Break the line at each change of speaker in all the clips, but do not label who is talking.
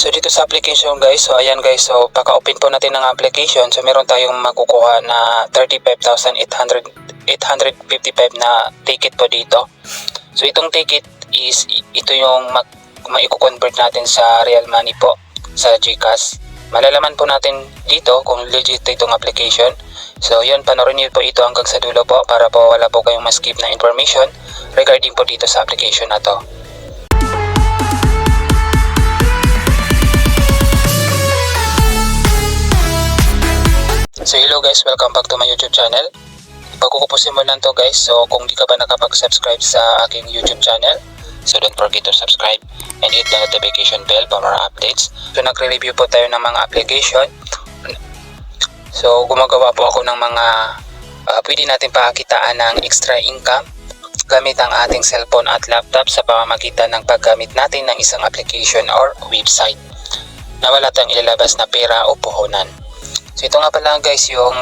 So dito sa application guys, so ayan guys, so paka-open po natin ng application, so meron tayong makukuha na 35,855 na ticket po dito. So itong ticket is, ito yung maiko-convert natin sa real money po, sa GCash. Malalaman po natin dito kung legit itong application. So yun, panoorin niyo po ito hanggang sa dulo po para po wala po kayong ma-skip na information regarding po dito sa application na to. So hello guys, welcome back to my YouTube channel. Bago ko po simulan to guys, so kung di ka pa nakapag-subscribe sa aking YouTube channel, so don't forget to subscribe and hit the notification bell para more updates. So nagre-review po tayo ng mga application. So gumagawa po ako ng mga pwede natin pakitaan ng extra income gamit ang ating cellphone at laptop sa pamamagitan ng paggamit natin ng isang application or website na wala tayong ilalabas na pera o puhunan. So ito nga pala guys yung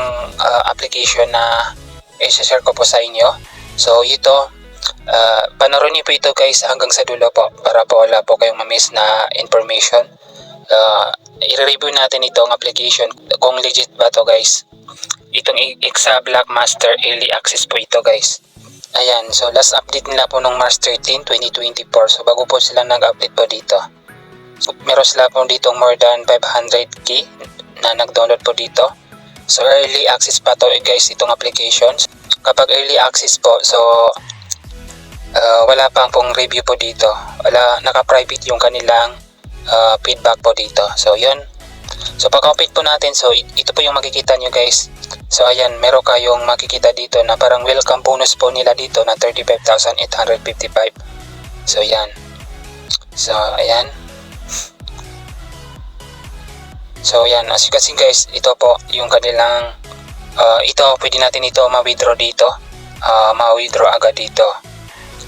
application na i-share ko po sa inyo. So ito, panoorin niyo po ito guys hanggang sa dulo po para po wala po kayong ma-miss na information. I-review natin itong application kung legit ba to guys. Itong Exa Black Master Early Access po ito guys. Ayan, so last update nila po nung March 13, 2024. So bago po sila nag-update po dito. So meron sila po dito more than 500k na nag-download po dito. So early access pa to guys itong applications. Kapag early access po, so wala pang pong review po dito. Wala, naka-private yung kanilang feedback po dito. So yun. So pag-open po natin, so ito po yung makikita nyo guys. So ayan, meron kayong makikita dito na parang welcome bonus po nila dito na 35,855. So yan. So ayan. So yan, as you can see guys, ito po yung kanilang ito, pwede natin ito ma-withdraw dito, ma-withdraw agad dito.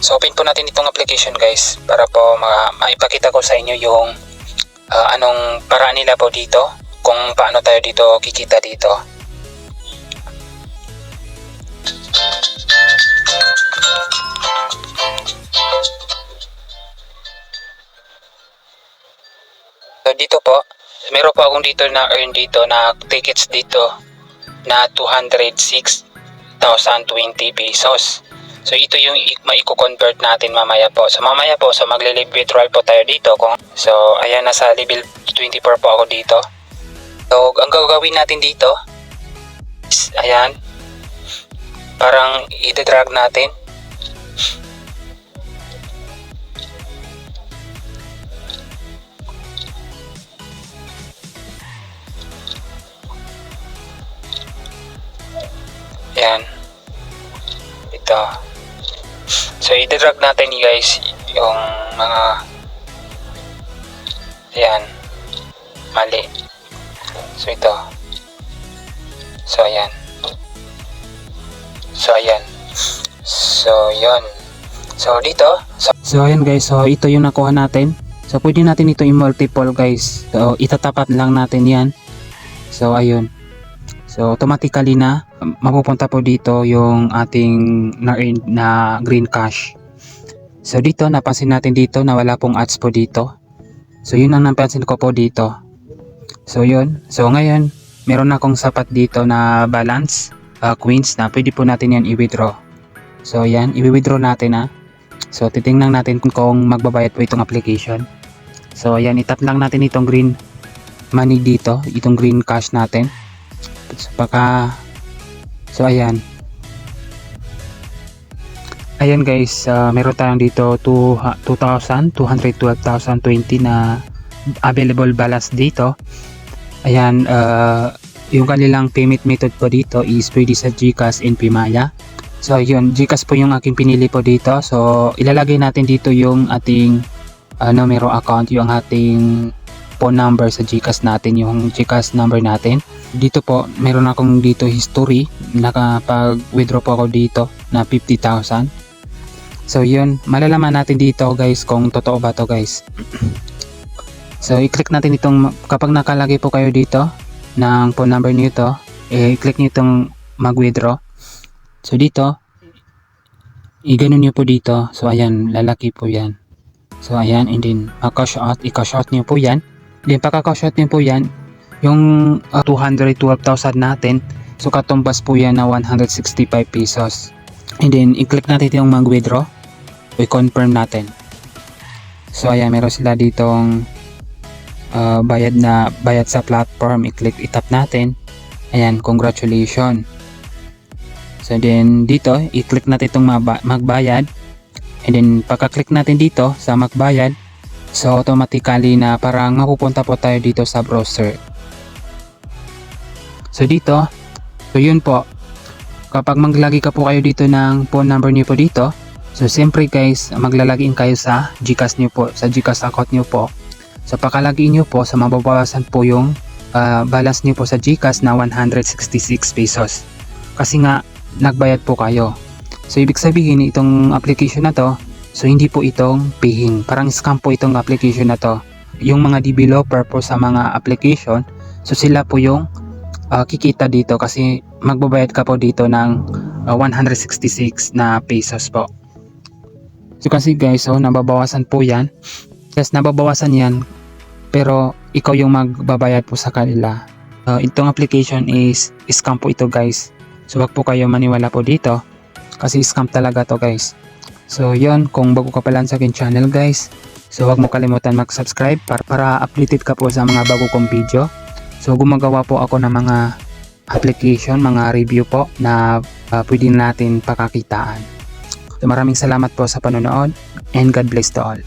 So open po natin itong application guys para po maipakita ko sa inyo yung anong paraan nila po dito, kung paano tayo dito kikita dito. So dito po, meron po akong dito na earn dito na tickets dito na 206,020 pesos. So ito yung maiko-convert natin mamaya po. So mamaya po, so magle-leave withdrawal po tayo dito. So ayan, nasa level 24 po ako dito. So ang gagawin natin dito is, ayan, parang i-drag natin. Ayan. Ito. So, i-drag natin guys yung mga ayan. Mali. So, ito. So, ayan. So, ayan. So, yun. So, dito. So, ayan guys. So, ito yung nakuha natin. So, pwede natin ito i-multiple guys. So, itatapat lang natin yan. So, ayun. So automatically na mapupunta po dito yung ating na-earn na green cash. So dito napansin natin dito na wala pong ads po dito. So yun ang napansin ko po dito. So yun. So ngayon meron na akong sapat dito na balance coins na pwede po natin yan i-withdraw. So yan, i-withdraw natin ha. So titingnan natin kung magbabayad po itong application. So ayan, itap lang natin itong green money dito, itong green cash natin. So ayan guys, meron tayong dito 212,020 na available balance dito. Ayan, yung kanilang payment method po dito is pwede sa GCash and Pimaya. So yun, GCash po yung aking pinili po dito. So ilalagay natin dito yung ating numero account, yung ating phone number sa GCash natin, yung GCash number natin. Dito po, meron akong dito history, nakapag-withdraw po ako dito na 50,000. So yun, malalaman natin dito guys kung totoo ba to guys. So i-click natin itong, kapag nakalagay po kayo dito ng phone number niyo to, i-click niyo itong mag-withdraw. So dito, i-ganon niyo po dito. So ayan, lalaki po yan. So ayan, and then i-cash out niyo po yan. Then pakakashot nyo po yan, yung 212,000 natin, so katumbas po yan na 165 pesos. And then i-click natin yung mag-withdraw, i-confirm natin. So ayan, meron sila ditong bayad sa platform, i-click, i-tap natin. Ayan, congratulations. So then dito, i-click natin itong magbayad. And then pagka-click natin dito sa magbayad, so automatically na parang mapupunta po tayo dito sa browser. So dito, so yun po, kapag maglagay ka po kayo dito ng phone number niyo po dito, so siyempre guys, maglalagin kayo sa GCash niyo po, sa GCash account niyo po. So pakalagin niyo po, so mababawasan po yung balance niyo po sa GCash na 166 pesos. Kasi nga, nagbayad po kayo. So ibig sabihin, itong application na to, so hindi po itong paying. Parang scam po itong application na to. Yung mga developer po sa mga application, so sila po yung kikita dito kasi magbabayad ka po dito ng 166 na pesos po. So kasi guys, so nababawasan po yan. Yes, nababawasan yan, pero ikaw yung magbabayad po sa kanila. Itong application is scam po ito guys. So wag po kayo maniwala po dito kasi scam talaga to guys. So yun, kung bago ka pa lang sa akin channel guys, so wag mo kalimutan mag-subscribe para updated ka po sa mga bago kong video. So gumagawa po ako ng mga application, mga review po na pwede natin pakakitaan. So maraming salamat po sa panonood and God bless to all.